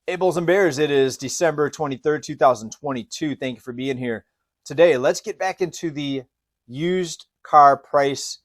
Hey, Bulls and Bears, it is December 23rd, 2022. Thank you for being here. Today, let's get back into the used car price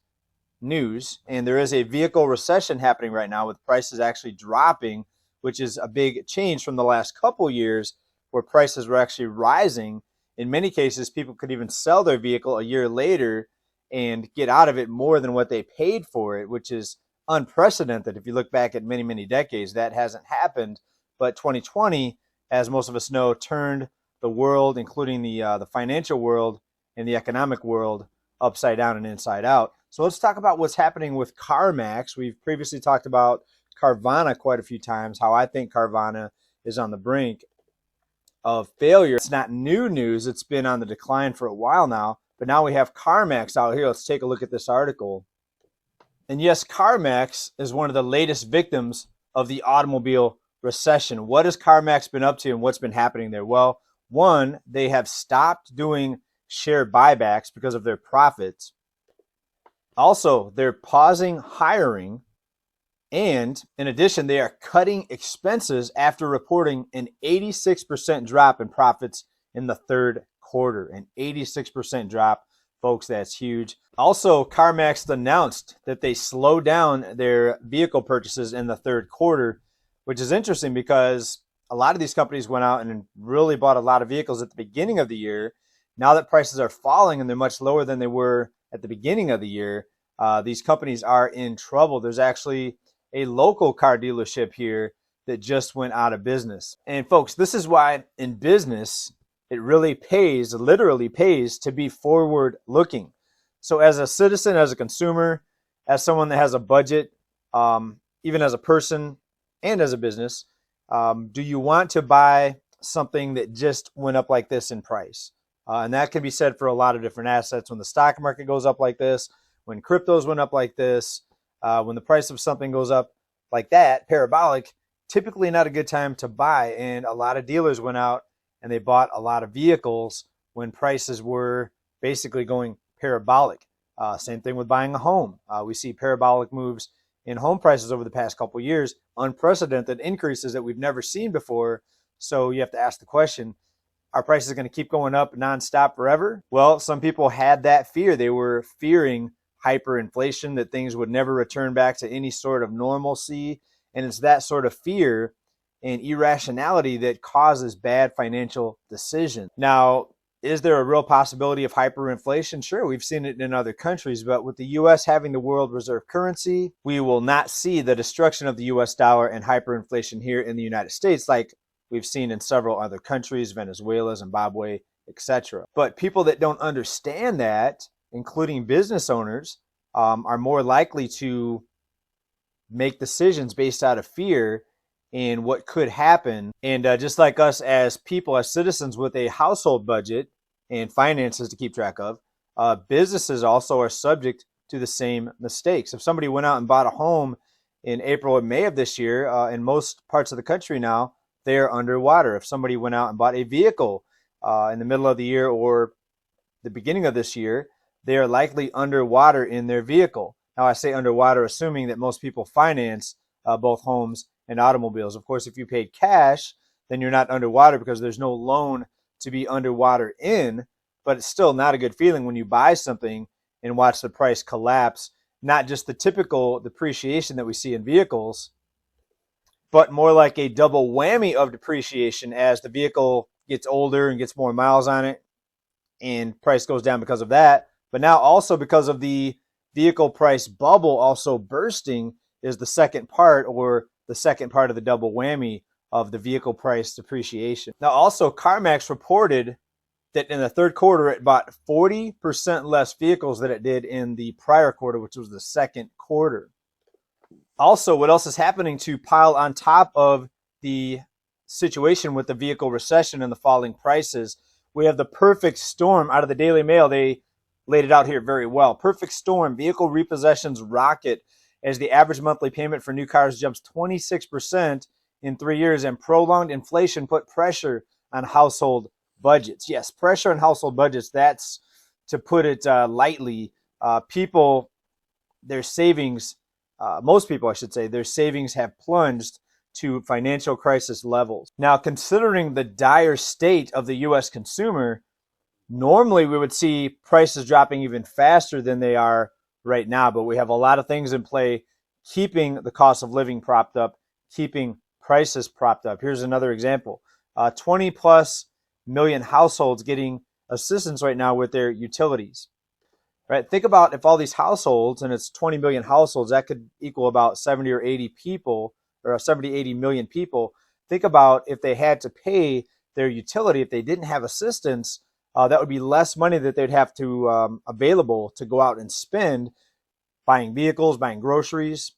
news. And there is a vehicle recession happening right now with prices actually dropping, which is a big change from the last couple years where prices were actually rising. In many cases, people could even sell their vehicle a year later and get out of it more than what they paid for it, which is unprecedented. If you look back at many, many decades, that hasn't happened. But 2020, as most of us know, turned the world, including the financial world and the economic world, upside down and inside out. So let's talk about what's happening with Carmax. We've previously talked about Carvana quite a few times, how I think Carvana is on the brink of failure. It's not new news. It's been on the decline for a while now. But now we have Carmax out here. Let's take a look at this article. And yes, Carmax is one of the latest victims of the automobile recession. What has Carmax been up to and what's been happening there? Well, one, they have stopped doing share buybacks because of their profits. Also, they're pausing hiring. And in addition, they are cutting expenses after reporting an 86% drop in profits in the third quarter. An 86% drop, folks, that's huge. Also, Carmax announced that they slowed down their vehicle purchases in the third quarter, which is interesting because a lot of these companies went out and really bought a lot of vehicles at the beginning of the year. Now that prices are falling and they're much lower than they were at the beginning of the year, these companies are in trouble. There's actually a local car dealership here that just went out of business. And folks, this is why in business, it really pays, literally pays, to be forward looking. So as a citizen, as a consumer, as someone that has a budget, even as a person and as a business, do you want to buy something that just went up like this in price? And that can be said for a lot of different assets. When the stock market goes up like this, when cryptos went up like this, when the price of something goes up like that, parabolic, typically not a good time to buy. And a lot of dealers went out and they bought a lot of vehicles when prices were basically going parabolic. Same thing with buying a home. We see parabolic moves in home prices over the past couple of years, unprecedented increases that we've never seen before. So you have to ask the question, are prices going to keep going up nonstop forever? Well, some people had that fear. They were fearing hyperinflation, that things would never return back to any sort of normalcy. And it's that sort of fear and irrationality that causes bad financial decisions. Now, is there a real possibility of hyperinflation? Sure, we've seen it in other countries, but with the U.S. having the world reserve currency, we will not see the destruction of the U.S. dollar and hyperinflation here in the United States like we've seen in several other countries, Venezuela, Zimbabwe, etc. But people that don't understand that, including business owners, are more likely to make decisions based out of fear and what could happen. And just like us as people, as citizens with a household budget and finances to keep track of, businesses also are subject to the same mistakes. If somebody went out and bought a home in April and May of this year, in most parts of the country now, they are underwater. If somebody went out and bought a vehicle in the middle of the year or the beginning of this year, they are likely underwater in their vehicle. Now, I say underwater, assuming that most people finance both homes and automobiles. Of course, if you paid cash, then you're not underwater because there's no loan to be underwater in, but it's still not a good feeling when you buy something and watch the price collapse, not just the typical depreciation that we see in vehicles, but more like a double whammy of depreciation as the vehicle gets older and gets more miles on it and price goes down because of that. But now also because of the vehicle price bubble also bursting is the second part, or the second part of the double whammy of the vehicle price depreciation. Now also CarMax reported that in the third quarter it bought 40% less vehicles than it did in the prior quarter, which was the second quarter. Also, what else is happening to pile on top of the situation with the vehicle recession and the falling prices? We have the perfect storm out of the Daily Mail. They laid it out here very well. Perfect storm, vehicle repossessions rocket as the average monthly payment for new cars jumps 26% in 3 years, and prolonged inflation put pressure on household budgets. Yes, pressure on household budgets. That's, to put it lightly, people, their savings, most people, I should say, their savings have plunged to financial crisis levels. Now, considering the dire state of the U.S. consumer, normally we would see prices dropping even faster than they are right now, but we have a lot of things in play keeping the cost of living propped up, keeping prices propped up. Here's another example. 20 plus million households getting assistance right now with their utilities. Right? Think about if all these households, and it's 20 million households, that could equal about 70 or 80 people, or 70, 80 million people. Think about if they had to pay their utility, if they didn't have assistance, that would be less money that they'd have to available to go out and spend buying vehicles, buying groceries.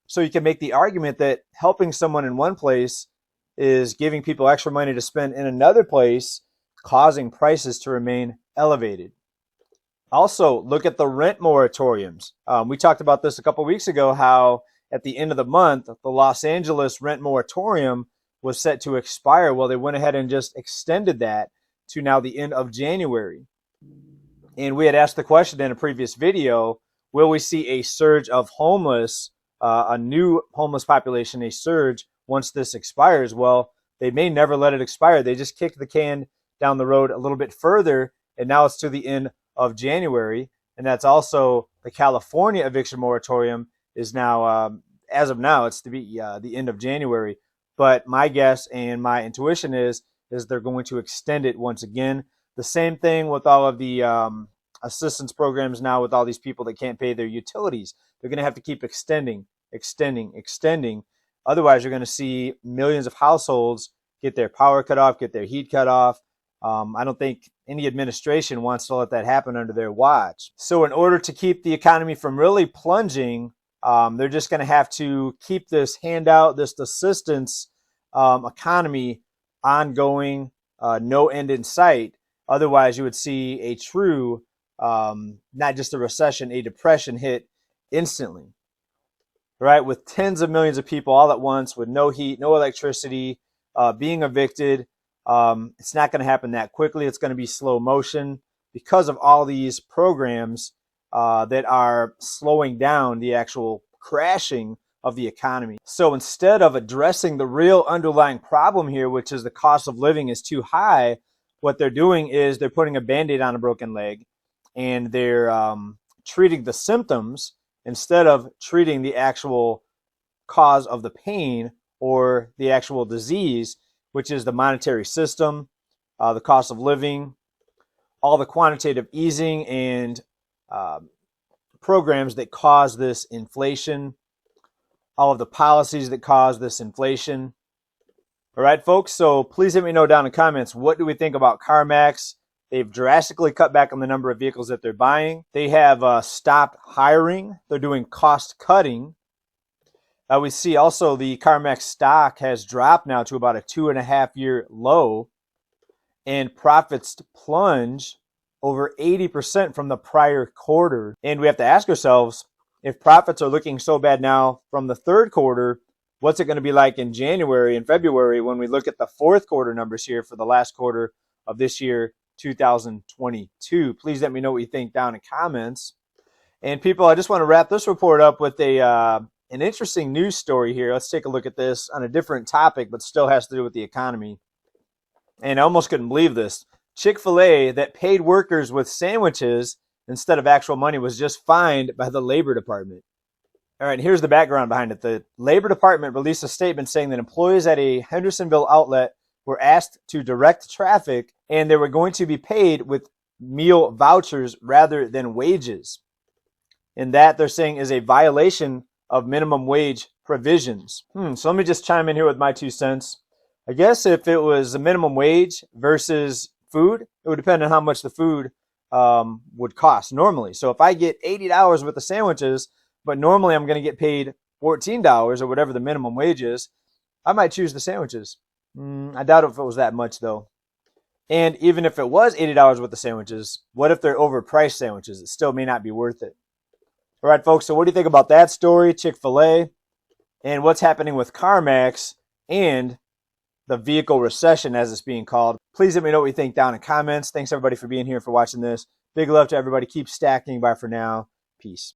So you can make the argument that helping someone in one place is giving people extra money to spend in another place, causing prices to remain elevated. Also, look at the rent moratoriums. We talked about this a couple weeks ago, how at the end of the month, the Los Angeles rent moratorium was set to expire. Well, they went ahead and just extended that to now the end of January. And we had asked the question in a previous video, will we see a surge of homeless, a new homeless population, a surge once this expires? Well, they may never let it expire. They just kick the can down the road a little bit further, and now it's to the end of January. And that's also the California eviction moratorium is now, as of now, it's to be the end of January. But my guess and my intuition is they're going to extend it once again. The same thing with all of the assistance programs now with all these people that can't pay their utilities. They're going to have to keep extending. Otherwise, you're going to see millions of households get their power cut off, get their heat cut off. I don't think any administration wants to let that happen under their watch. So in order to keep the economy from really plunging, they're just going to have to keep this handout, this assistance economy ongoing, no end in sight. Otherwise, you would see a true, not just a recession, a depression hit instantly. Right? With tens of millions of people all at once, with no heat, no electricity, being evicted. It's not going to happen that quickly. It's going to be slow motion because of all these programs that are slowing down the actual crashing of the economy. So instead of addressing the real underlying problem here, which is the cost of living is too high, what they're doing is they're putting a Band-Aid on a broken leg, and they're treating the symptoms instead of treating the actual cause of the pain or the actual disease, which is the monetary system, the cost of living, all the quantitative easing and programs that cause this inflation, all of the policies that cause this inflation. All right, folks, so please let me know down in the comments, what do we think about Carmax? They've drastically cut back on the number of vehicles that they're buying. They have stopped hiring. They're doing cost cutting. We see also the Carmax stock has dropped now to about a 2.5-year low, and profits plunge over 80% from the prior quarter. And we have to ask ourselves, if profits are looking so bad now from the third quarter, what's it going to be like in January and February when we look at the fourth quarter numbers here for the last quarter of this year, 2022? Please let me know what you think down in comments. And people, I just want to wrap this report up with an interesting news story here. Let's take a look at this on a different topic, but still has to do with the economy. And I almost couldn't believe this. Chick-fil-A that paid workers with sandwiches instead of actual money was just fined by the Labor Department. All right, here's the background behind it. The Labor Department released a statement saying that employees at a Hendersonville outlet were asked to direct traffic, and they were going to be paid with meal vouchers rather than wages. And that, they're saying, is a violation of minimum wage provisions. So let me just chime in here with my 2 cents. I guess if it was a minimum wage versus food, it would depend on how much the food would cost normally. So if I get $80 worth of sandwiches, but normally I'm going to get paid $14 or whatever the minimum wage is, I might choose the sandwiches. I doubt if it was that much though. And even if it was $80 worth of sandwiches, what if they're overpriced sandwiches? It still may not be worth it. All right, folks, so what do you think about that story, Chick-fil-A, and what's happening with Carmax and the vehicle recession, as it's being called? Please let me know what you think down in comments. Thanks, everybody, for being here, for watching this. Big love to everybody. Keep stacking. Bye for now. Peace.